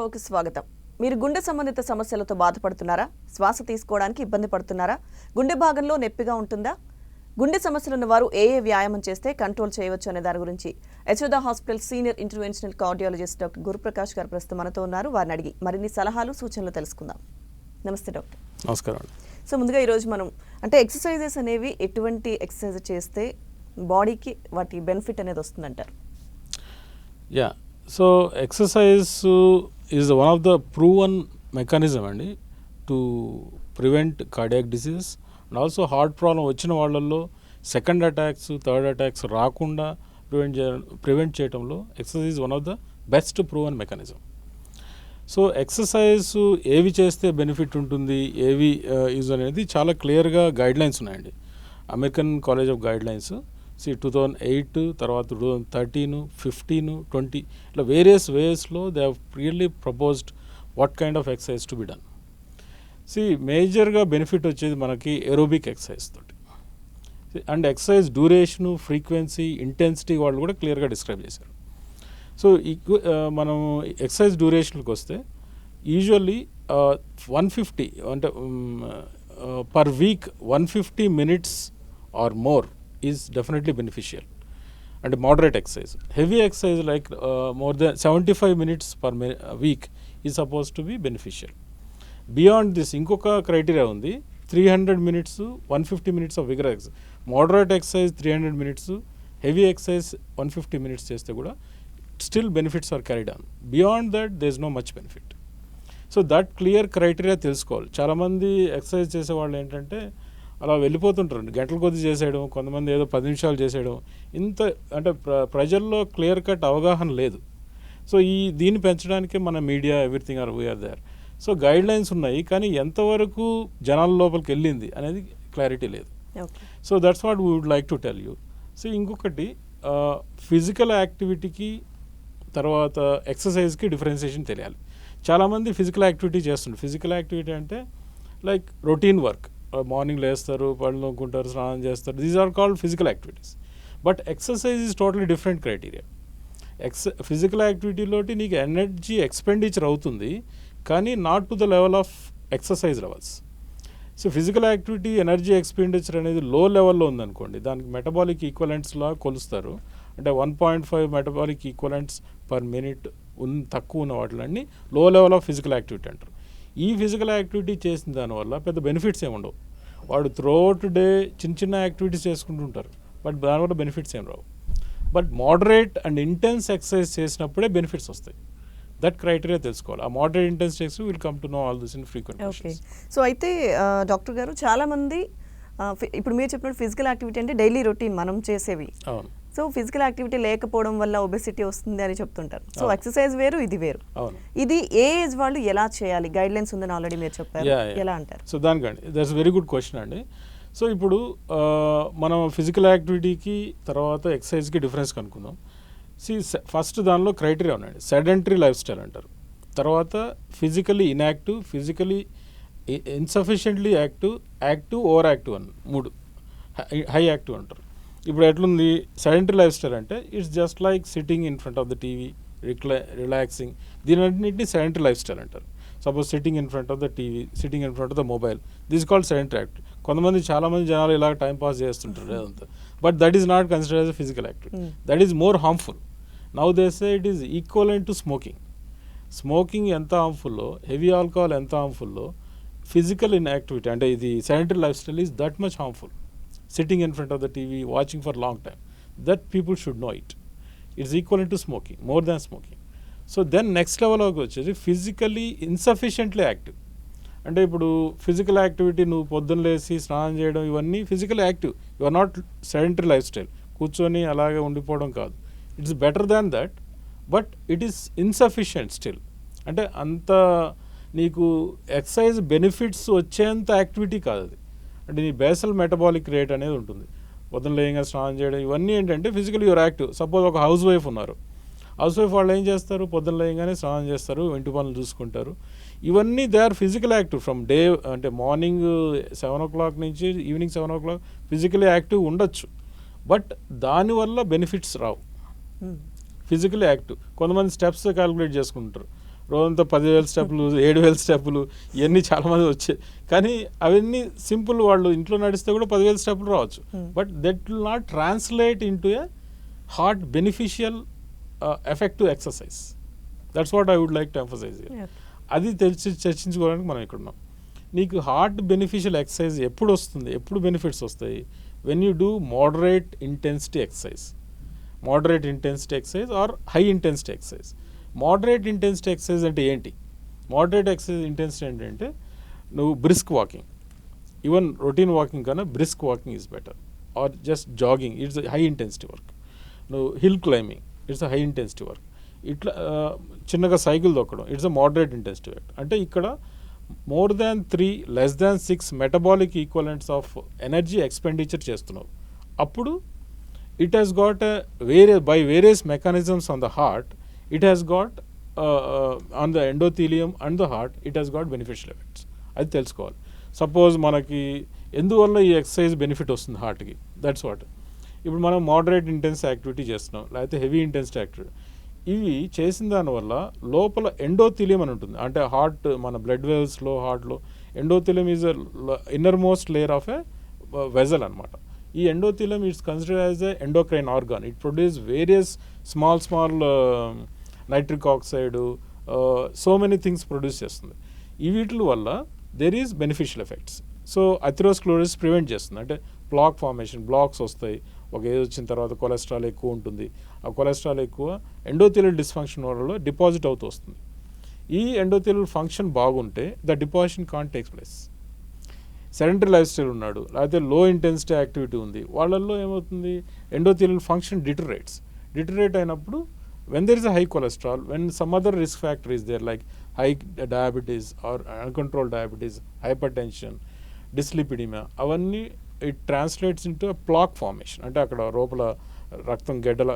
Okay, స్వాగతం. మీరు గుండె సంబంధిత సమస్యలతో బాధపడుతున్నారా? శ్వాస తీసుకోవడానికి ఇబ్బంది పడుతున్నారా? గుండె భాగంలో నొప్పిగా ఉంటుందా? గుండె సమస్యలు ఉన్న వారు ఏ వ్యాయామం చేస్తే కంట్రోల్ చేయవచ్చు అనే దాని గురించి Yashoda hospital senior interventional cardiologist doctor Guruprakash garu ప్రస్తుతం మనతో ఉన్నారు. వారిని అడిగి మరిన్ని సలహాలు సూచనలు తెలుసుకుందాం. నమస్తే డాక్టర్. నమస్కారం. సో ముందుగా ఈరోజు మనం ఎక్సర్సైజెస్ అనేవి ఎటువంటి ఎక్సర్సైజ్ చేస్తే బాడీకి వాటి బెనిఫిట్ అనేది వస్తుందంటారు? Yeah, so exercise is one of the proven mechanism అండి to prevent cardiac diseases and also heart problem వచ్చిన వాళ్ళల్లో సెకండ్ అటాక్స్, థర్డ్ అటాక్స్ రాకుండా ప్రివెంట్ చేయడంలో exercise is one of the best proven mechanism. So exercise ఏవి చేస్తే benefit ఉంటుంది, ఏవి use అనేది చాలా క్లియర్గా గైడ్లైన్స్ ఉన్నాయండి. అమెరికన్ కాలేజ్ ఆఫ్ గైడ్లైన్స్ 2008, తర్వాత 2013, 15, 20 ఇట్లా వేరియస్ వేస్లో they have clearly proposed what kind of exercise to be done. మేజర్గా బెనిఫిట్ వచ్చేది మనకి ఏరోబిక్ ఎక్సర్సైజ్ తోటి. And exercise duration, frequency, intensity వాళ్ళు కూడా క్లియర్గా డిస్క్రైబ్ చేశారు. సో మనం ఎక్సర్సైజ్ డ్యూరేషన్కి వస్తే యూజువల్లీ 150 అంటే per week 150 minutes or more is definitely beneficial. అంటే moderate exercise. Heavy exercise like more than 75 minutes per week is suppose to be beneficial. Beyond this ఇంకొక criteria ఉంది. 300 minutes, 150 minutes of vigor exercise. Moderate exercise 300 minutes, heavy exercise 150 minutes చేస్తే కూడా still benefits are carried on. Beyond that there is no much benefit. So that clear criteria తెలుసుకోవాలి. చాలామంది exercise చేసేవాళ్ళు ఏంటంటే అలా వెళ్ళిపోతుంటారు, గంటల కొద్ది చేసేయడం, కొంతమంది ఏదో 10 నిమిషాలు చేసేయడం. ఇంత అంటే ప్రజల్లో క్లియర్ కట్ అవగాహన లేదు. సో దీన్ని పెంచడానికే మన media everything are we are there. So guidelines ఉన్నాయి, కానీ ఎంతవరకు జనాల లోపలికి వెళ్ళింది అనేది క్లారిటీ లేదు. So that's what we would like to tell you. So ఇంకొకటి ఫిజికల్ యాక్టివిటీకి తర్వాత ఎక్సర్సైజ్కి డిఫరెన్సియేషన్ తెలియాలి. చాలామంది ఫిజికల్ యాక్టివిటీ చేస్తుంటారు. ఫిజికల్ యాక్టివిటీ అంటే లైక్ రొటీన్ వర్క్, మార్నింగ్ లేస్తారు, పళ్ళు నొక్కుంటారు, స్నానం చేస్తారు. These are called physical activities. But exercise is totally different criteria. Physical యాక్టివిటీలోటి నీకు ఎనర్జీ ఎక్స్పెండిచర్ అవుతుంది, కానీ not to the level of exercise levels. So physical activity energy expenditure అనేది లో లెవెల్లో ఉందనుకోండి, దానికి మెటబాలిక్ ఈక్వలెంట్స్లా కొలుస్తారు. అంటే 1.5 మెటబాలిక్ ఈక్వలెంట్స్ పర్ మినిట్ తక్కువ ఉన్న వాటిలన్నీ లో లెవెల్ ఆఫ్ ఫిజికల్ యాక్టివిటీ అంటారు. ఈ ఫిజికల్ యాక్టివిటీ చేసిన దానివల్ల పెద్ద బెనిఫిట్స్ ఏమి ఉండవు. వాడు త్రూఅవుట్ డే చిన్న చిన్న యాక్టివిటీస్ చేసుకుంటుంటారు, బట్ దానివల్ల బెనిఫిట్స్ ఏం రావు. But moderate and intense exercise చేసినప్పుడే బెనిఫిట్స్ వస్తాయి. దట్ క్రైటీరియా తెలుసుకోవాలి. ఆ moderate intense exercise will come to know all this in frequent. Okay. So అయితే డాక్టర్ గారు, చాలామంది ఇప్పుడు మీరు చెప్పినట్టు ఫిజికల్ యాక్టివిటీ అంటే డైలీ రొటీన్ మనం చేసేవి. అవును. సో ఫిజికల్ యాక్టివిటీ లేకపోవడం వల్ల ఒబెసిటీ వస్తుంది అని చెప్తుంటారు. సో ఎక్సర్సైజ్ వేరు, ఇది వేరు. ఇది ఏ ఏజ్ వాళ్ళు ఎలా చేయాలి? గైడ్ లైన్స్ ఉందని ఆల్రెడీ మీరు చెప్పారు, ఎలా అంటారు? సో దానికండి దట్స్ వెరీ గుడ్ క్వశ్చన్ అండి. సో ఇప్పుడు మనం ఫిజికల్ యాక్టివిటీకి తర్వాత ఎక్సర్సైజ్కి డిఫరెన్స్ కనుక్కుందాం. ఫస్ట్ దానిలో క్రైటీరియా ఉన్నాయండి. సెడెంటరీ లైఫ్ స్టైల్ అంటారు, తర్వాత physically inactive, physically insufficiently active, active, over active అని 3, హై యాక్టివ్ అంటారు. ఇప్పుడు ఎట్లుంది సెడెంటరీ లైఫ్ స్టైల్ అంటే it's just like sitting in front of the TV, relaxing. దీనిన్నింటినీ సెడెంటరీ లైఫ్ స్టైల్ అంటారు. Suppose sitting in front of the TV, sitting in front of the mobile, this called sedentary active. చాలామంది జనాలు ఇలా time pass చేస్తుంటారు అదంతా. But that is not considered as a physical activity. That is more harmful. Now they say it is equivalent to smoking. Smoking ఎంత హార్మ్ఫుల్లో, heavy alcohol ఎంత హార్మ్ఫుల్లో, physical inactivity అంటే ఇది sedentary life style is that much harmful. Sitting in front of the TV, watching for long time, that people should know it. It's equivalent to smoking, more than smoking. So then next level of వచ్చేసి physically insufficiently active. అంటే ఇప్పుడు physical activity నువ్వు పొద్దున్న లేసి స్నానం చేయడం ఇవన్నీ physical active. You are not sedentary lifestyle, కూర్చొని అలాగే ఉండిపోవడం కాదు. It's better than that, but it is insufficient still. అంటే అంత నీకు ఎక్సర్సైజ్ బెనిఫిట్స్ వచ్చేంత యాక్టివిటీ కాదు అది. అంటే నీ బేసల్ మెటబాలిక్ రేట్ అనేది ఉంటుంది. పొద్దున లేయంగా స్నానం చేయడం ఇవన్నీ ఏంటంటే ఫిజికల్ యువర్ యాక్టివ్. సపోజ్ ఒక హౌస్ వైఫ్ ఉన్నారు, హౌస్ వైఫ్ వాళ్ళు ఏం చేస్తారు, పొద్దున లేయంగానే స్నానం చేస్తారు, ఇంటి పనులు చూసుకుంటారు. ఇవన్నీ they are physical active from day. అంటే మార్నింగ్ 7 o'clock నుంచి ఈవినింగ్ 7 o'clock ఫిజికలీ యాక్టివ్ ఉండొచ్చు, బట్ దానివల్ల బెనిఫిట్స్ రావు. ఫిజికలీ యాక్టివ్ కొంతమంది స్టెప్స్ క్యాలిక్యులేట్ చేసుకుంటారు. రోజంతా 10,000 స్టెప్పులు 7,000 స్టెప్పులు ఇవన్నీ చాలామంది వచ్చాయి. కానీ అవన్నీ సింపుల్, వాళ్ళు ఇంట్లో నడిస్తే కూడా 10,000 స్టెప్పులు రావచ్చు. But that will not translate into a heart beneficial effective exercise. That's what I would like to emphasize. అది చర్చించుకోవడానికి మనం ఇక్కడ ఉన్నాం. నీకు హార్ట్ బెనిఫిషియల్ ఎక్సర్సైజ్ ఎప్పుడు వస్తుంది, ఎప్పుడు బెనిఫిట్స్ వస్తాయి? When you do moderate intensity exercise, moderate intensity exercise or high intensity exercise. Moderate intensity exercise అంటే ఏంటి? మోడరేట్ ఎక్సర్సైజ్ ఇంటెన్సిటీ ఏంటంటే నువ్వు brisk walking, even routine walking కన్నా brisk walking is better, or just jogging, it's high intensity work. నువ్వు hill climbing, it's high intensity work. ఇట్లా చిన్నగా cycle తొక్కడం, it's a moderate intensity work. అంటే ఇక్కడ more than 3 less than 6 metabolic equivalents of energy expenditure చేస్తున్నావు. అప్పుడు it has got by various mechanisms on the heart, it has got on the endothelium and the heart, it has got beneficial effects. అది తెలుసుకోవాలి. Suppose మనకి ఎందువల్ల ఈ exercise benefit వస్తుంది హార్ట్కి, that's what. ఇప్పుడు మనం మోడరేట్ ఇంటెన్స్ యాక్టివిటీ చేస్తున్నాం, లేకపోతే హెవీ ఇంటెన్సిటీ యాక్టివిటీ, ఇవి చేసిన దానివల్ల లోపల ఎండోథీలియం అని ఉంటుంది. అంటే హార్ట్ మన బ్లడ్ వెల్స్లో హార్ట్లో endothelium is inner most layer of a vessel అనమాట. ఈ endothelium it's considered as a endocrine organ. It produce various small nitric oxide, so many things produce చేస్తుంది. ఈ వీటి వల్ల there is beneficial effects. So atherosclerosis prevent చేస్తుంది. అంటే plaque formation, blocks వస్తాయి. ఒక ఏజ్ వచ్చిన తర్వాత కొలెస్ట్రాల్ ఎక్కువ ఉంటుంది. ఆ కొలెస్ట్రాల్ ఎక్కువ ఎండోథెలియల్ డిస్ఫంక్షన్ వల్ల డిపాజిట్ అవుతూ వస్తుంది. ఈ ఎండోథెలియల్ ఫంక్షన్ బాగుంటే the deposition can't takes place. Sedentary lifestyle ఉన్నాడు, లేకపోతే లో ఇంటెన్సిటీ యాక్టివిటీ ఉంది, వాళ్ళల్లో ఏమవుతుంది, ఎండోథెలియల్ ఫంక్షన్ డిటరేట్ అయినప్పుడు when there is a high cholesterol, when some other risk factor is there like high diabetes or uncontrolled diabetes, hypertension, dyslipidemia, అవన్నీ it translates into plaque formation. అంటే అక్కడ లోపల రక్తం గడ్డల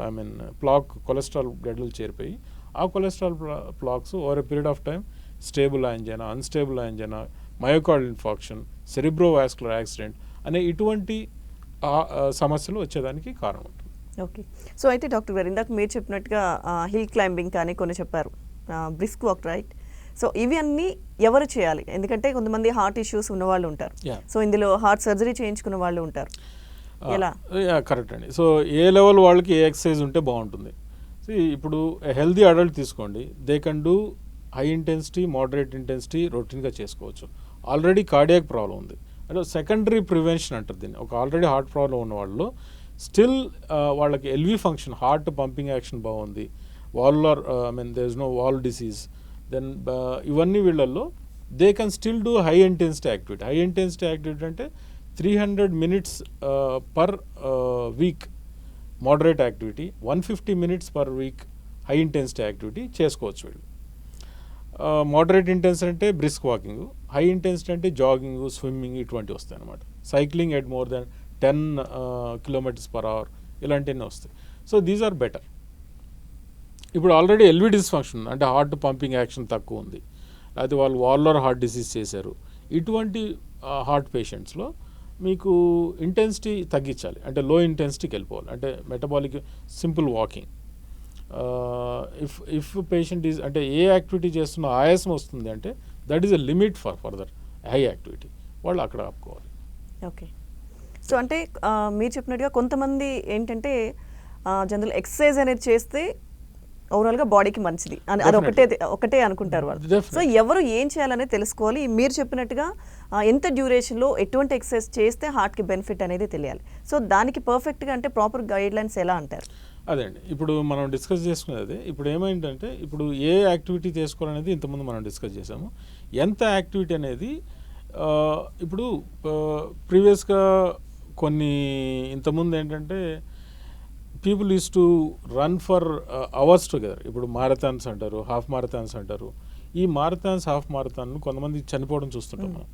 కొలెస్ట్రాల్ గడ్డలు చేరిపోయి ఆ cholesterol plaques over a period of time stable angina, unstable angina, myocardial infarction, cerebrovascular accident అనే ఇటువంటి సమస్యలు వచ్చేదానికి కారణం ఉంటుంది. ఓకే. సో అయితే డాక్టర్ గారు ఇందాక మీరు చెప్పినట్టుగా హిల్ క్లైంబింగ్ కానీ కొన్ని చెప్పారు, బ్రిస్క్ వాక్, రైట్? సో ఇవి అన్నీ ఎవరు చేయాలి? ఎందుకంటే కొంతమంది హార్ట్ ఇష్యూస్ ఉన్న వాళ్ళు ఉంటారు, సో ఇందులో హార్ట్ సర్జరీ చేయించుకున్న వాళ్ళు ఉంటారు, ఎలా? కరెక్ట్ అండి. సో ఏ లెవెల్ వాళ్ళకి ఏ ఎక్సర్సైజ్ ఉంటే బాగుంటుంది? సో ఇప్పుడు హెల్దీ అడల్ట్ తీసుకోండి, they can do high intensity, moderate intensity రొటీన్గా చేసుకోవచ్చు. ఆల్రెడీ కార్డియాక్ ప్రాబ్లం ఉంది అంటే సెకండరీ ప్రివెన్షన్ అంటారు దీన్ని. ఒక ఆల్రెడీ హార్ట్ ప్రాబ్లం ఉన్న వాళ్ళు స్టిల్ వాళ్ళకి L V function, heart pumping action బాగుంది, valvular there is no valve disease, then ఇవన్నీ వీళ్ళల్లో they can still do high intensity activity. High intensity activity అంటే 300 minutes per week moderate activity, 150 minutes per week high intensity activity చేసుకోవచ్చు వీళ్ళు. Moderate intensity అంటే brisk walking, high intensity అంటే jogging, swimming ఇటువంటివి వస్తాయి అన్నమాట. Cycling at more than 10 km/h ఇలాంటివన్నీ వస్తాయి. So these are better. ఇప్పుడు ఆల్రెడీ ఎల్వి డిస్ఫంక్షన్ అంటే హార్ట్ పంపింగ్ యాక్షన్ తక్కువ ఉంది, లేకపోతే వాళ్ళు వాల్యులర్ హార్ట్ డిసీజ్ చేశారు, ఇటువంటి హార్ట్ పేషెంట్స్లో మీకు ఇంటెన్సిటీ తగ్గించాలి, అంటే లో ఇంటెన్సిటీకి వెళ్ళిపోవాలి. అంటే metabolic simple walking. If patient is అంటే ఏ యాక్టివిటీ చేస్తున్న ఆయాసం వస్తుంది అంటే that is a limit for further high activity, వాళ్ళు అక్కడ ఆపుకోవాలి. ఓకే. సో అంటే మీరు చెప్పినట్టుగా కొంతమంది ఏంటంటే జనరల్ ఎక్సర్సైజ్ అనేది చేస్తే ఓవరాల్గా బాడీకి మంచిది అని అది ఒకటే అనుకుంటారు వాళ్ళు. సో ఎవరు ఏం చేయాలనేది తెలుసుకోవాలి. మీరు చెప్పినట్టుగా ఎంత డ్యూరేషన్లో ఎటువంటి ఎక్సర్సైజ్ చేస్తే హార్ట్కి బెనిఫిట్ అనేది తెలియాలి. సో దానికి పర్ఫెక్ట్గా అంటే ప్రాపర్ గైడ్ లైన్స్ ఎలా అంటారు? అదే అండి, ఇప్పుడు మనం డిస్కస్ చేసుకునేది ఇప్పుడు ఏమైందంటే ఇప్పుడు ఏ యాక్టివిటీ చేసుకోవాలనేది ఇంతకుముందు మనం డిస్కస్ చేసాము. ఎంత యాక్టివిటీ అనేది ఇప్పుడు ప్రీవియస్గా కొన్ని ఇంతకుముందు ఏంటంటే people use to run for hours together. ఇప్పుడు మారథాన్స్ అంటారు, హాఫ్ మారథాన్స్ అంటారు. ఈ మారథాన్స్, హాఫ్ మారథాన్ కొంతమంది చనిపోవడం చూస్తుంటాం మనం.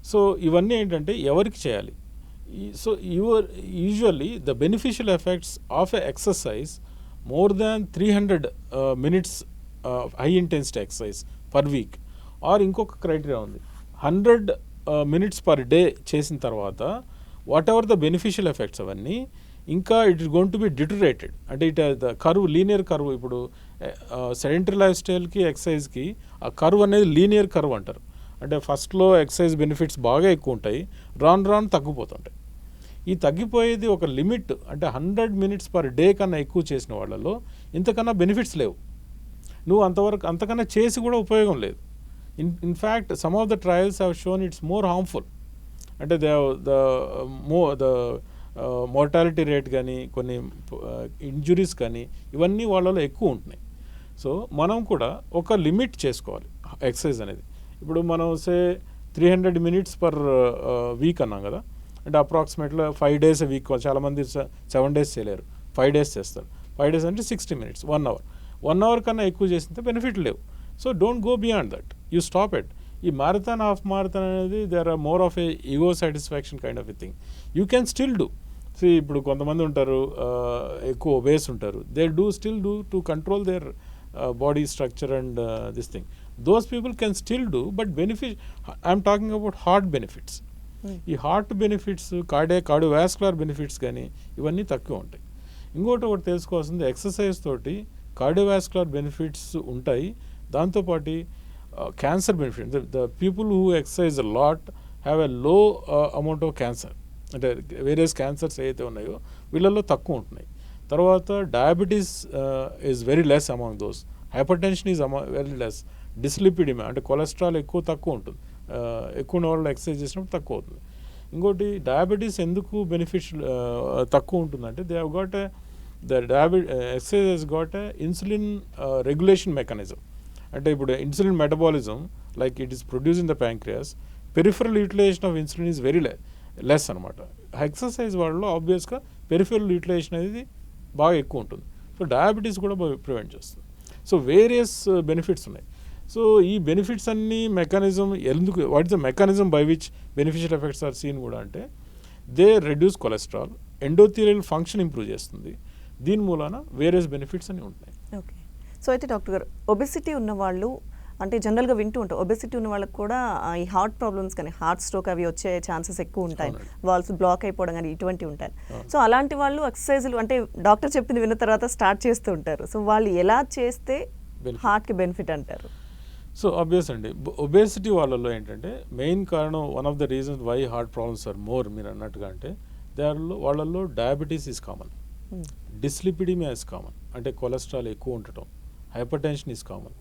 సో ఇవన్నీ ఏంటంటే ఎవరికి చేయాలి? So usually the beneficial effects of a exercise more than 300 minutes high intensity exercise per week, or ఇంకొక క్రైటీరియా ఉంది 100 minutes per day చేసిన తర్వాత whatever the beneficial effects అవన్నీ ఇంకా it is going to be deteriorated. అంటే it the curve linear curve, ఇప్పుడు sedentary life స్టైల్కి ఎక్సర్సైజ్కి ఆ కర్వ్ అనేది లీనియర్ కర్వ్ అంటారు. అంటే ఫస్ట్లో ఎక్సర్సైజ్ బెనిఫిట్స్ బాగా ఎక్కువ ఉంటాయి, రాను తగ్గిపోతుంటాయి. ఈ తగ్గిపోయేది ఒక లిమిట్, అంటే 100 minutes per day కన్నా ఎక్కువ చేసిన వాళ్ళలో ఇంతకన్నా బెనిఫిట్స్ లేవు. నువ్వు అంతకన్నా చేసి కూడా ఉపయోగం లేదు. In fact some of the trials have shown it's more harmful. అంటే ద మోర్టాలిటీ రేట్ కానీ కొన్ని ఇంజురీస్ కానీ ఇవన్నీ వాళ్ళలో ఎక్కువ ఉంటున్నాయి. సో మనం కూడా ఒక లిమిట్ చేసుకోవాలి ఎక్సర్సైజ్ అనేది. ఇప్పుడు మనం 300 minutes per week అన్నాం కదా, అంటే అప్రాక్సిమేట్గా 5 days a week. చాలామంది 7 days చేయలేరు, 5 days చేస్తారు. 5 days అంటే 60 minutes, 1 hour. 1 hour కన్నా ఎక్కువ చేసితే బెనిఫిట్ లేవు. So don't go beyond that, you stop it. ఈ మారథాన్, హాఫ్ మారథాన్ అనేది there are more of a ego satisfaction kind of a thing. You can still do. ఇప్పుడు కొంతమంది ఉంటారు ఎక్కువ ఒబేస్ ఉంటారు, they still do to control their body structure and this thing. Those people can still do, but benefit I'm talking about heart benefits. ఈ heart benefits, cardiovascular benefits కానీ ఇవన్నీ తక్కువ ఉంటాయి. ఒకటి తెలుసుకోవాల్సింది, ఎక్సర్సైజ్ తోటి కార్డియోవాస్కులర్ బెనిఫిట్స్ ఉంటాయి, దాంతోపాటు cancer benefit. The people who exercise a lot have a low amount of cancer. అంటే వేరియస్ క్యాన్సర్స్ ఏవైతే ఉన్నాయో వీళ్ళల్లో తక్కువ ఉంటున్నాయి. తర్వాత diabetes is very less among those. Hypertension is very less. Dyslipidemia అంటే కొలెస్ట్రాల్ తక్కువ ఉంటుంది, ఎక్కువ ఉన్న వాళ్ళు ఎక్సర్సైజ్ చేసినప్పుడు తక్కువ అవుతుంది. ఇంకోటి డయాబెటీస్ ఎందుకు బెనిఫిట్స్ తక్కువ ఉంటుందంటే they have got exercise he's got insulin regulation mechanism. అంటే ఇప్పుడు insulin metabolism like it is produce in the pancreas, peripheral utilization of insulin is very less అనమాట. ఎక్సర్సైజ్ వాళ్ళలో ఆబ్వియస్గా పెరిఫరల్ యూటిలైజేషన్ అనేది బాగా ఎక్కువ ఉంటుంది. సో డయాబెటీస్ కూడా ప్రివెంట్ చేస్తుంది. సో వేరియస్ బెనిఫిట్స్ ఉన్నాయి. సో ఈ బెనిఫిట్స్ అన్ని మెకానిజం ఎందుకు, what is the mechanism by which beneficial effects are seen కూడా అంటే they reduce cholesterol, endothelial function improve చేస్తుంది, దీని మూలాన వేరియస్ బెనిఫిట్స్ అన్ని ఉంటాయి. ఓకే. సో అయితే డాక్టర్ గారు, ఒబెసిటీ ఉన్న వాళ్ళు అంటే జనరల్గా వింటూ ఉంటాం, ఒబెసిటీ ఉన్న వాళ్ళకి కూడా ఈ హార్ట్ ప్రాబ్లమ్స్ కానీ హార్ట్ స్ట్రోక్ అవి వచ్చే ఛాన్సెస్ ఎక్కువ ఉంటాయి, వాల్స్ బ్లాక్ అయిపోవడం కానీ ఇటువంటివి ఉంటాయి. సో అలాంటి వాళ్ళు ఎక్సర్సైజులు అంటే డాక్టర్ చెప్పింది విన్న తర్వాత స్టార్ట్ చేస్తూ ఉంటారు. సో వాళ్ళు ఎలా చేస్తే హార్ట్కి బెనిఫిట్ అంటారు? సో ఆబ్వియస్ అండి, ఒబేసిటీ వాళ్ళలో ఏంటంటే మెయిన్ కారణం, one of the reasons why heart problems are more మీరు అన్నట్టుగా అంటే వాళ్ళల్లో diabetes is common, dyslipidemia is common, అంటే కొలెస్ట్రాల్ ఎక్కువ ఉండటం, హైపర్ టెన్షన్ ఈజ్ కామన్.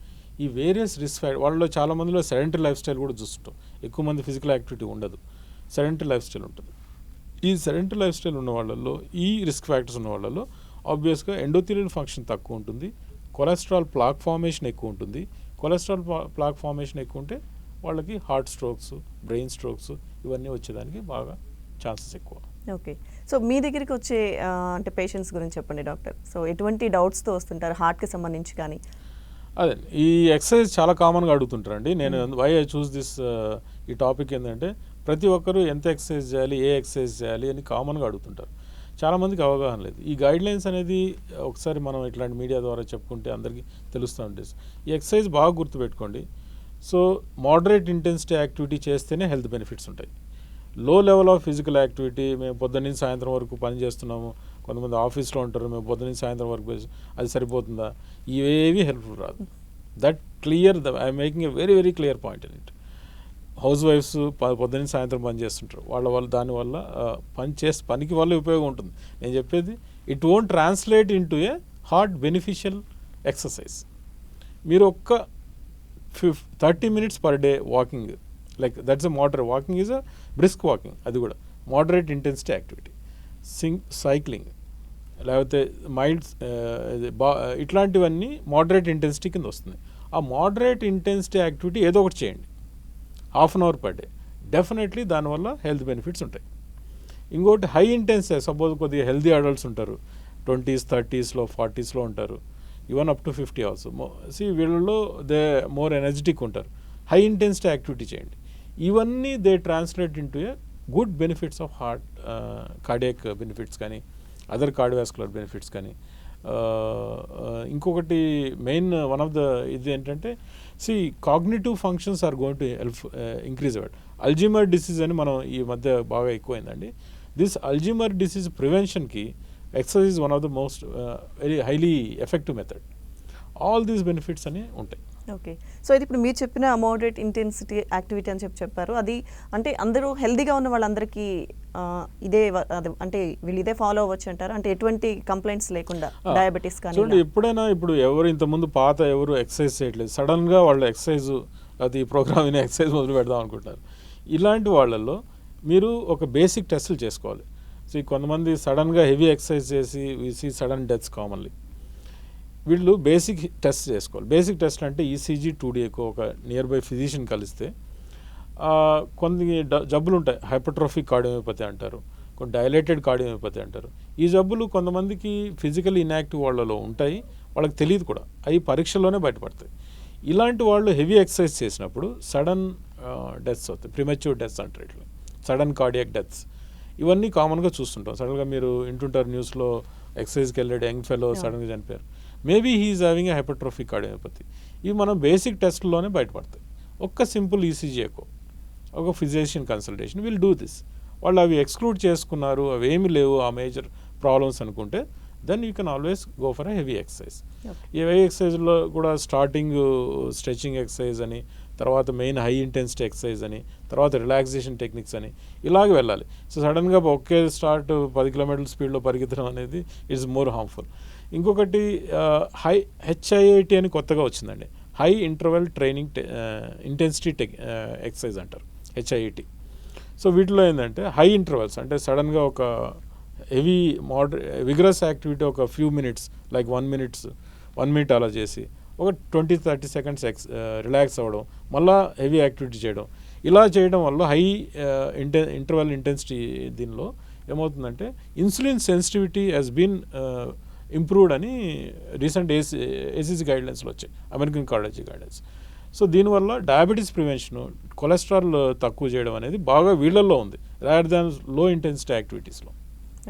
ఈ వేరియస్ రిస్క్ ఫ్యాక్టర్ వాళ్ళలో చాలా మందిలో సెడెంటరీ లైఫ్ స్టైల్ కూడా చూస్తుంటాం. ఎక్కువ మంది ఫిజికల్ యాక్టివిటీ ఉండదు, సెడెంటరీ లైఫ్ స్టైల్ ఉంటుంది. ఈ సెడెంటరీ లైఫ్ స్టైల్ ఉన్న వాళ్ళల్లో, ఈ రిస్క్ ఫ్యాక్టర్స్ ఉన్న వాళ్ళలో ఆబ్వియస్గా ఎండోథీలియల్ ఫంక్షన్ తక్కువ ఉంటుంది, కొలెస్ట్రాల్ ప్లాక్ ఫార్మేషన్ ఎక్కువ ఉంటుంది. కొలెస్ట్రాల్ ప్లాక్ ఫార్మేషన్ ఎక్కువ ఉంటే వాళ్ళకి హార్ట్ స్ట్రోక్స్, బ్రెయిన్ స్ట్రోక్స్ ఇవన్నీ వచ్చేదానికి బాగా ఛాన్సెస్ ఎక్కువ. ఓకే. సో మీ దగ్గరికి వచ్చే అంటే పేషెంట్స్ గురించి చెప్పండి డాక్టర్. సో ఎటువంటి డౌట్స్తో వస్తుంటారు హార్ట్కి సంబంధించి కానీ? అదే ఈ ఎక్సర్సైజ్ చాలా కామన్గా అడుగుతుంటారండి. నేను వై ఐ చూస్ దిస్ ఈ టాపిక్ ఏంటంటే ప్రతి ఒక్కరూ ఎంత ఎక్సర్సైజ్ చేయాలి, ఏ ఎక్సర్సైజ్ చేయాలి అని కామన్గా అడుగుతుంటారు. చాలామందికి అవగాహన లేదు. ఈ గైడ్లైన్స్ అనేది ఒకసారి మనం ఇట్లాంటి మీడియా ద్వారా చెప్పుకుంటే అందరికీ తెలుస్తూ ఉంటుంది. ఈ ఎక్సర్సైజ్ బాగా గుర్తుపెట్టుకోండి. సో మోడరేట్ ఇంటెన్సిటీ యాక్టివిటీ చేస్తేనే హెల్త్ బెనిఫిట్స్ ఉంటాయి. లో లెవెల్ ఆఫ్ ఫిజికల్ యాక్టివిటీ, మేము పొద్దున్న నుంచి సాయంత్రం వరకు పని చేస్తున్నాము, కొంతమంది ఆఫీస్లో ఉంటారు, మేము పొద్దున్న నుంచి సాయంత్రం వరకు అది సరిపోతుందా, ఇవేవి హెల్ప్ఫుల్ రాదు. That clear, I'm making a very very clear point in it. హౌస్ వైఫ్స్ పొద్దున్న సాయంత్రం పని చేస్తుంటారు, దానివల్ల పనికి వల్ల ఉపయోగం ఉంటుంది. నేను చెప్పేది it won't translate into A heart beneficial exercise. మీరు ఒక్క 30 minutes per day walking, like that's a moderate walking, is a brisk walking, అది కూడా మోడరేట్ ఇంటెన్సిటీ యాక్టివిటీ. సైక్లింగ్ లేకపోతే మైల్డ్ ఇట్లాంటివన్నీ మోడరేట్ ఇంటెన్సిటీ కింద వస్తుంది. ఆ మోడరేట్ ఇంటెన్సిటీ యాక్టివిటీ ఏదో ఒకటి చేయండి, ½ an hour per day, definitely దానివల్ల హెల్త్ బెనిఫిట్స్ ఉంటాయి. ఇంకోటి హై ఇంటెన్సిటీ, సపోజ్ కొద్దిగా హెల్తీ అడల్ట్స్ ఉంటారు, 20s, 30s, 40s ఉంటారు, ఈవెన్ అప్ టు 50 ఆల్సో. వీళ్ళలో దే మోర్ ఎనర్జెటిక్ ఉంటారు. హై ఇంటెన్సిటీ యాక్టివిటీ చేయండి. ఇవన్నీ they translate into a good benefits of heart, cardiac benefits కానీ అదర్ కార్డియోవాస్కులర్ బెనిఫిట్స్ కానీ. ఇంకొకటి మెయిన్ వన్ ఆఫ్ ద ఇది ఏంటంటే cognitive functions are going to help increase అవ్వట్. Alzheimer disease అని మనం ఈ మధ్య బాగా ఎక్కువైందండి. దిస్ అల్జీమర్ డిసీజ్ ప్రివెన్షన్కి exercise is one of the most very highly effective method. All these benefits అని ఉంటాయి. ఓకే. సో ఇది ఇప్పుడు మీరు చెప్పిన మోడరేట్ ఇంటెన్సిటీ యాక్టివిటీ అని చెప్పారు. అది అంటే అందరూ హెల్దీగా ఉన్న వాళ్ళందరికీ ఇదే అంటే వీళ్ళు ఇదే ఫాలో అవ్వచ్చు అంటారు, అంటే ఎటువంటి కంప్లైంట్స్ లేకుండా డయాబెటీస్ కానీ? చూడండి, ఎప్పుడైనా ఇప్పుడు ఎవరు ఇంతకుముందు పాత ఎవరు ఎక్సర్సైజ్ చేయట్లేదు, సడన్గా వాళ్ళు ఎక్సర్సైజ్ అది ప్రోగ్రామ్ ఎక్సర్సైజ్ మొదలు పెడదాం అనుకుంటారు. ఇలాంటి వాళ్ళల్లో మీరు ఒక బేసిక్ టెస్టులు చేసుకోవాలి. సో కొంతమంది సడన్గా హెవీ ఎక్సర్సైజ్ చేసి సీ సడన్ డెత్స్ కామన్లీ. వీళ్ళు బేసిక్ టెస్ట్ చేసుకోవాలి. బేసిక్ టెస్ట్ అంటే ఈసీజీ 2D ఒక నియర్ బై ఫిజిషియన్ కలిస్తే కొన్ని జబ్బులు ఉంటాయి. హైపర్ట్రోఫిక్ కార్డియోమయోపతి అంటారు, కొన్ని డైలేటెడ్ కార్డియోమయోపతి అంటారు. ఈ జబ్బులు కొంతమందికి ఫిజికల్ ఇన్యాక్టివ్ వాళ్ళలో ఉంటాయి, వాళ్ళకి తెలియదు కూడా, అవి పరీక్షలోనే బయటపడతాయి. ఇలాంటి వాళ్ళు హెవీ ఎక్సర్సైజ్ చేసినప్పుడు సడన్ డెత్స్ అవుతాయి, ప్రిమెచ్యూర్ డెత్స్ అంటారు, ఇట్లా సడన్ కార్డియాక్ డెత్స్. ఇవన్నీ కామన్గా చూస్తుంటాం. సడన్గా మీరు వింటుంటారు న్యూస్లో, ఎక్సర్సైజ్కి వెళ్ళాడు యంగ్ ఫెలో సడన్గా చనిపోయారు. Maybe he's having a hypertrophic cardiomyopathy. ఇవి మనం బేసిక్ టెస్ట్లోనే బయటపడతాయి. ఒక్క సింపుల్ ఈసీజీ ఎకో, ఒక physician consultation will do this. వాళ్ళు అవి ఎక్స్క్లూడ్ చేసుకున్నారు, అవి ఏమి లేవు ఆ మేజర్ ప్రాబ్లమ్స్ అనుకుంటే, then you can always go for a heavy exercise. ఈ హెవీ ఎక్సర్సైజ్లో కూడా స్టార్టింగ్ స్ట్రెచింగ్ ఎక్సర్సైజ్ అని, తర్వాత మెయిన్ హై ఇంటెన్సిటీ ఎక్సర్సైజ్ అని, తర్వాత రిలాక్సేషన్ టెక్నిక్స్ అని, ఇలాగ వెళ్ళాలి. సో సడన్గా ఒకే స్టార్ట్ 10 కిలోమీటర్ల స్పీడ్లో పరిగెత్తడం అనేది ఇట్స్ మోర్ హార్మ్ఫుల్. ఇంకొకటి HIIT అని కొత్తగా వచ్చిందండి, high interval training intensity exercise అంటారు, HIIT. సో వీటిలో ఏంటంటే హై ఇంటర్వెల్స్ అంటే సడన్గా ఒక హెవీ విగ్రస్ యాక్టివిటీ ఒక ఫ్యూ మినిట్స్, లైక్ 1 minute అలా చేసి ఒక 20-30 seconds రిలాక్స్ అవ్వడం, మళ్ళీ హెవీ యాక్టివిటీ చేయడం. ఇలా చేయడం వల్ల హై ఇంటర్వెల్ ఇంటెన్సిటీ దీనిలో ఏమవుతుందంటే insulin sensitivity has been improved అని రీసెంట్ ACC గైడ్లైన్స్లో వచ్చాయి, అమెరికన్ కార్డియాలజీ గైడ్లైన్స్. సో దీనివల్ల డయాబెటీస్ ప్రివెన్షన్, కొలెస్ట్రాల్ తక్కువ చేయడం అనేది బాగా వీళ్ళల్లో ఉంది, రాదర్ దాన్ లో ఇంటెన్సిటీ యాక్టివిటీస్లో.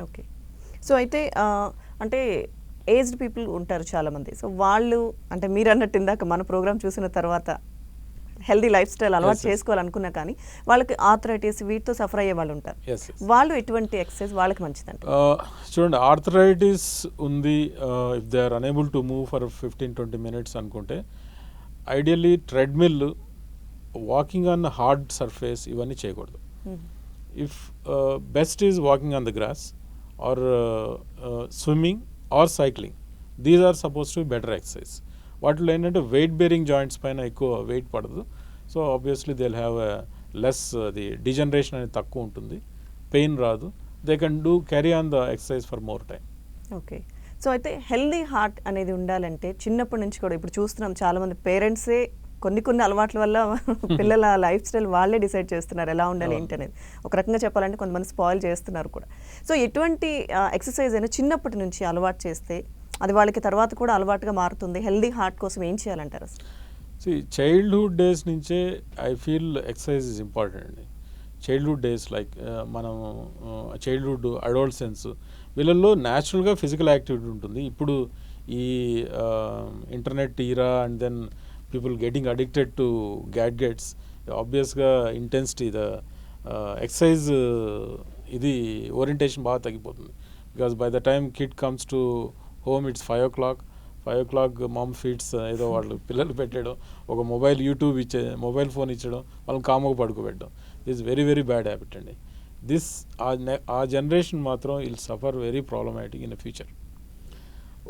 ఓకే. సో అయితే అంటే ఏజ్డ్ పీపుల్ ఉంటారు చాలామంది. సో వాళ్ళు అంటే మీరు అన్నట్టు ఇందాక మన ప్రోగ్రామ్ చూసిన తర్వాత హెల్దీ లైఫ్ స్టైల్ అలవాటు చేసుకోవాలనుకున్నా కానీ వాళ్ళకి ఆర్థరైటిస్ వీటితో సఫర్ అయ్యే వాళ్ళు ఉంటారు. వాళ్ళు ఎటువంటి ఎక్సర్సైజ్ వాళ్ళకి మంచిదంట? చూడండి, ఆర్థరైటిస్ ఉంది, if they are unable to move for 15-20 minutes అనుకుంటే, ideally treadmill, walking on hard surface ఇవన్నీ చేయకూడదు. If best is walking on the grass or swimming or cycling, these are suppose to be better exercise. వాటిలో ఏంటంటే weight bearing joints పైన ఎక్కువ weight పడదు. So obviously they will have less, అది degeneration అనేది తక్కువ ఉంటుంది, పెయిన్ రాదు, they can do carry on the exercise for more time. Okay. So అయితే హెల్దీ హార్ట్ అనేది ఉండాలంటే చిన్నప్పటి నుంచి కూడా ఇప్పుడు చూస్తున్నాం చాలామంది పేరెంట్సే కొన్ని అలవాట్ల వల్ల పిల్లల లైఫ్ స్టైల్ వాళ్ళే డిసైడ్ చేస్తున్నారు ఎలా ఉండాలి ఏంటి అనేది. ఒక రకంగా చెప్పాలంటే కొంతమంది స్పాయిల్ చేస్తున్నారు కూడా. సో ఎటువంటి ఎక్సర్సైజ్ అయినా చిన్నప్పటి నుంచి అలవాటు చేస్తే అది వాళ్ళకి తర్వాత కూడా అలవాటుగా మారుతుంది. హెల్దీ హార్ట్ కోసం ఏం చేయాలంటారు? చైల్డ్హుడ్ డేస్ నుంచే I feel exercise is important అండి. చైల్డ్హుడ్ డేస్ లైక్ మనం చైల్డ్హుడ్, అడోల్సెన్స్, వీళ్ళల్లో న్యాచురల్గా ఫిజికల్ యాక్టివిటీ ఉంటుంది. ఇప్పుడు ఈ internet era and then people getting addicted to gadgets, ఆబ్వియస్గా ఇంటెన్సిటీ, ద ఎక్సర్సైజ్ ఇది ఓరియంటేషన్ బాగా తగ్గిపోతుంది. Because by the time kid comes to home it's 5 o'clock mom feeds ఏదో వాళ్ళు పిల్లలు పెట్టడం, ఒక మొబైల్ ఫోన్ ఇచ్చడం, వాళ్ళని కామగా పడుకోబెట్టడం, this very very bad habit అండి. దిస్ ఆ జనరేషన్ మాత్రం will suffer very problematic in the future.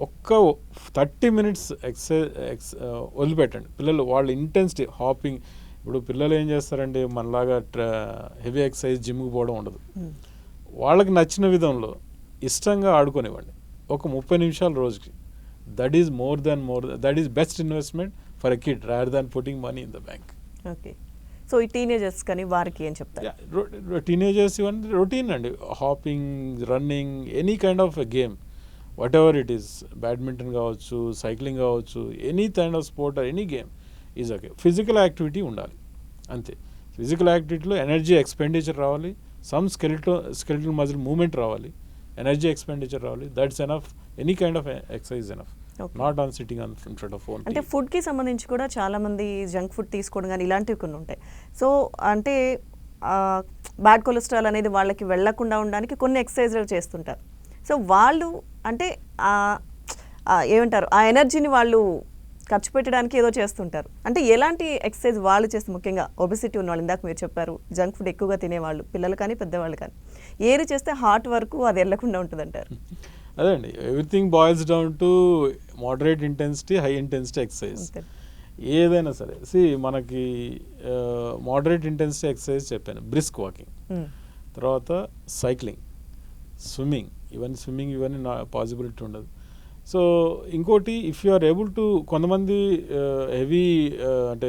ఒక్క 30 minutes ఎక్సర్సైజ్ వదిలిపెట్టండి పిల్లలు, వాళ్ళ ఇంటెన్సిటీ హాపింగ్. ఇప్పుడు పిల్లలు ఏం చేస్తారండి, మనలాగా హెవీ ఎక్సర్సైజ్ జిమ్కి పోవడం ఉండదు. వాళ్ళకి నచ్చిన విధంలో ఇష్టంగా ఆడుకోనివ్వండి, ఒక 30 నిమిషాలు రోజుకి. That is best investment for a kid rather than putting money in the bank. Okay. So ఈ టీనేజర్స్ కానీ వారికి ఏం చెప్తారు? టీనేజర్స్ ఇవన్నీ రొటీన్ అండి, hopping, running, any kind of a game, what ever it is, badminton కావచ్చు, cycling కావచ్చు, any kind of sport or any game is okay. Physical activity ఉండాలి అంతే. ఫిజికల్ యాక్టివిటీలో ఎనర్జీ ఎక్స్పెండిచర్ రావాలి, సమ్ స్కెలిటల్ మజిల్ మూవ్మెంట్ రావాలి, energy expenditure రావాలి. That's enough. Any kind of exercise enough, not on sitting on in front of phone. అంటే ఫుడ్కి సంబంధించి కూడా చాలామంది జంక్ ఫుడ్ తీసుకోవడం కానీ ఇలాంటివి కొన్ని ఉంటాయి. సో అంటే బ్యాడ్ కొలెస్ట్రాల్ అనేది వాళ్ళకి వెళ్లకుండా ఉండడానికి కొన్ని ఎక్సర్సైజ్లు చేస్తుంటారు. సో వాళ్ళు అంటే ఏమంటారు ఆ ఎనర్జీని వాళ్ళు ఖర్చు పెట్టడానికి ఏదో చేస్తుంటారు. అంటే ఎలాంటి ఎక్సర్సైజ్ వాళ్ళు చేస్తే, ముఖ్యంగా ఒబెసిటీ ఉన్న వాళ్ళు, ఇందాక మీరు చెప్పారు జంక్ ఫుడ్ ఎక్కువగా తినేవాళ్ళు, పిల్లలు కానీ పెద్దవాళ్ళు కానీ, ఏది చేస్తే హార్ట్ వరకు అది వెళ్ళకుండా ఉంటుంది అంటారు? అదే అండి, everything boils down to moderate intensity, high intensity exercise. ఏదైనా సరే మనకి మోడరేట్ ఇంటెన్సిటీ ఎక్సర్సైజ్ చెప్పాను, బ్రిస్క్ వాకింగ్, తర్వాత సైక్లింగ్, స్విమ్మింగ్. ఇవన్నీ పాసిబిలిటీ ఉండదు. సో ఇంకోటి, if you are able to, కొంతమంది హెవీ అంటే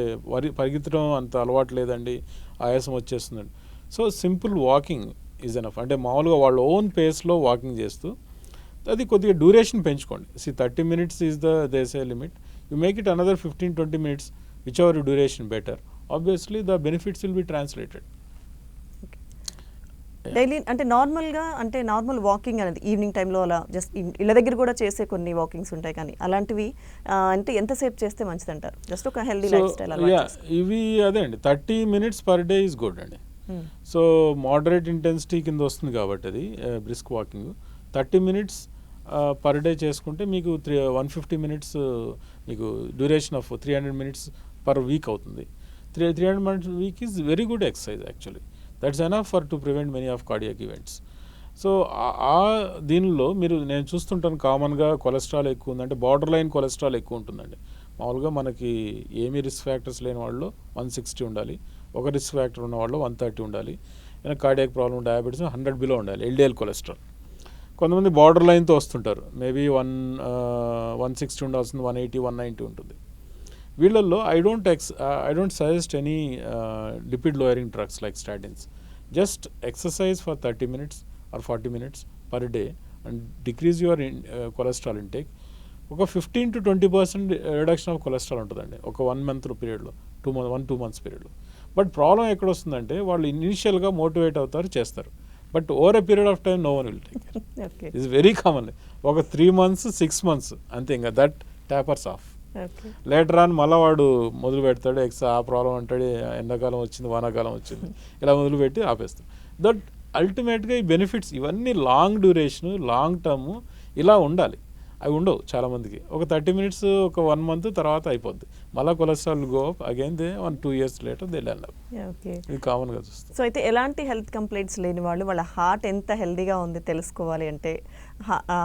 పరిగెత్తడం అంత అలవాటు లేదండి, ఆయాసం వచ్చేస్తుందండి. So simple walking is enough. అంటే మామూలుగా వాళ్ళ ఓన్ పేస్లో వాకింగ్ చేస్తూ అది కొద్దిగా డ్యూరేషన్ పెంచుకోండి. 30 minutes is they say limit. You make it another 15-20 minutes, which ever duration better. Obviously the benefits will be translated. Daily అంటే నార్మల్ వాకింగ్ అనేది evening టైంలో అలా జస్ట్ ఇళ్ళ దగ్గర కూడా చేసే కొన్ని వాకింగ్స్ ఉంటాయి, కానీ అలాంటివి అంటే ఎంతసేపు చేస్తే మంచిది అంటారు? జస్ట్ ఒక హెల్దీ లైఫ్ స్టైల్ ఇవి అదే అండి, 30 minutes per day is good అండి. సో మోడరేట్ ఇంటెన్సిటీ కింద వస్తుంది కాబట్టి అది brisk walking 30 minutes per day చేసుకుంటే మీకు 150 minutes మీకు duration of 300 minutes per week అవుతుంది. 300 minutes week is very good exercise actually. That's enough for to prevent many of cardiac events. So దీనిలో నేను చూస్తుంటాను కామన్గా కొలెస్ట్రాల్ ఎక్కువ ఉందంటే బార్డర్ లైన్ కొలెస్ట్రాల్ ఎక్కువ ఉంటుందండి. మామూలుగా మనకి ఏమీ రిస్క్ ఫ్యాక్టర్స్ లేని వాళ్ళు 160 ఉండాలి, ఒక రిస్క్ ఫ్యాక్టర్ ఉన్న వాళ్ళు 130 ఉండాలి, కార్డియాక్ ప్రాబ్లమ్, డయాబెటీస్ 100 బిలో ఉండాలి ఎల్డిఎల్ కొలెస్ట్రాల్. కొంతమంది బార్డర్ లైన్తో వస్తుంటారు, మేబీ 160 ఉండాల్సింది 180, 190 ఉంటుంది. వీళ్ళల్లో I don't suggest any lipid lowering drugs like statins. Just exercise for 30 minutes or 40 minutes per day and decrease your cholesterol intake. ఒక 15-20% రిడక్షన్ ఆఫ్ కొలెస్ట్రాల్ ఉంటుందండి ఒక 1 month పీరియడ్లో, 2 months పీరియడ్లో. బట్ ప్రాబ్లం ఎక్కడ వస్తుందంటే వాళ్ళు ఇనీషియల్గా మోటివేట్ అవుతారు, చేస్తారు, but over a period of time no one will take care. It's very common. ఒక 3 months 6 months అంతే, ఇంకా that tapers off. Later on మళ్ళీ వాడు మొదలు పెడతాడు, ఆ ప్రాబ్లం అంటాడు, ఎండాకాలం వచ్చింది, వానాకాలం వచ్చింది, ఇలా మొదలుపెట్టి ఆపేస్తాడు. దట్ అల్టిమేట్గా ఈ బెనిఫిట్స్ ఇవన్నీ లాంగ్ డ్యూరేషన్, లాంగ్ టర్మ్ ఇలా ఉండాలి. అవి ఉండవు చాలామందికి. ఒక 30 minutes, ఒక 1 month తర్వాత అయిపోద్ది, మళ్ళీ cholesterol go up again, 1-2 years later they learn. ఇది కామన్గా చూస్తాం. సో అయితే ఎలాంటి హెల్త్ కంప్లైంట్స్ లేని వాళ్ళు వాళ్ళ హార్ట్ ఎంత హెల్దీగా ఉంది తెలుసుకోవాలి అంటే,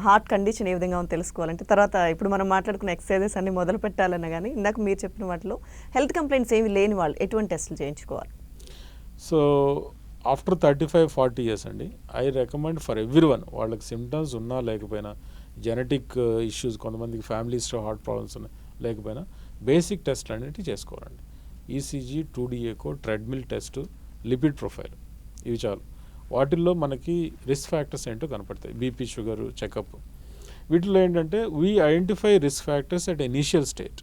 హార్ట్ కండిషన్ ఏ విధంగా ఉంది తెలుసుకోవాలంటే, తర్వాత ఇప్పుడు మనం మాట్లాడుకున్న ఎక్సర్సైజెస్ అన్ని మొదలు పెట్టాలన్నా కానీ ఇందాక మీరు చెప్పిన వాటిలో హెల్త్ కంప్లైంట్స్ ఏమి లేని వాళ్ళు ఎటువంటి టెస్టులు చేయించుకోవాలి? సో ఆఫ్టర్ 35-40 years అండి, ఐ రికమెండ్ ఫర్ ఎవ్రీవన్, వాళ్ళకి సిమ్టమ్స్ ఉన్నా లేకపోయినా, జెనెటిక్ ఇష్యూస్, కొంతమందికి ఫ్యామిలీ హిస్టరీ హార్ట్ ప్రాబ్లమ్స్ ఉన్నాయి లేకపోయినా, బేసిక్ టెస్ట్ అనేవి చేసుకోవాలండి. ECG, 2D echo, treadmill test, lipid profile, ఇవి చాలు. వాటిల్లో మనకి రిస్క్ ఫ్యాక్టర్స్ ఏంటో కనపడతాయి, బీపీ, షుగర్ చెకప్. వీటిలో ఏంటంటే we identify risk factors at initial state.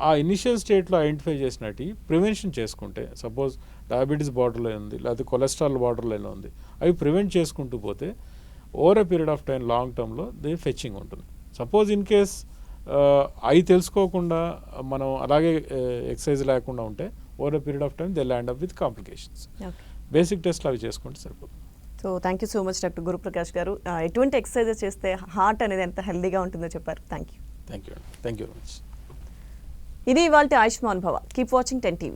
ఆ ఇనిషియల్ స్టేట్లో ఐడెంటిఫై చేసినట్టు ప్రివెన్షన్ చేసుకుంటే, సపోజ్ డయాబెటీస్ బార్డర్ లైన్ ఉంది, లేకపోతే కొలెస్ట్రాల్ బార్డర్ లైన్ ఉంది, అవి ప్రివెంట్ చేసుకుంటూ పోతే over a period of time long టర్మ్లో దే ఫెచ్చింగ్ ఉంటుంది. సపోజ్ ఇన్ కేస్ అవి తెలుసుకోకుండా మనం అలాగే ఎక్సర్సైజ్ లేకుండా ఉంటే over a period of time they land up with complications. Basic టెస్ట్లు అవి చేసుకుంటే సరిపోతుంది. So thank you so much doctor Guruprakash garu. ఎటువంటి ఎక్సర్సైజెస్ చేస్తే హార్ట్ అనేది ఎంత హెల్దీగా ఉంటుందో చెప్పారు. Thank you very much. ఇది ఇవాల్టి ఆయుష్మాన్ భవ. Keep watching 10 TV.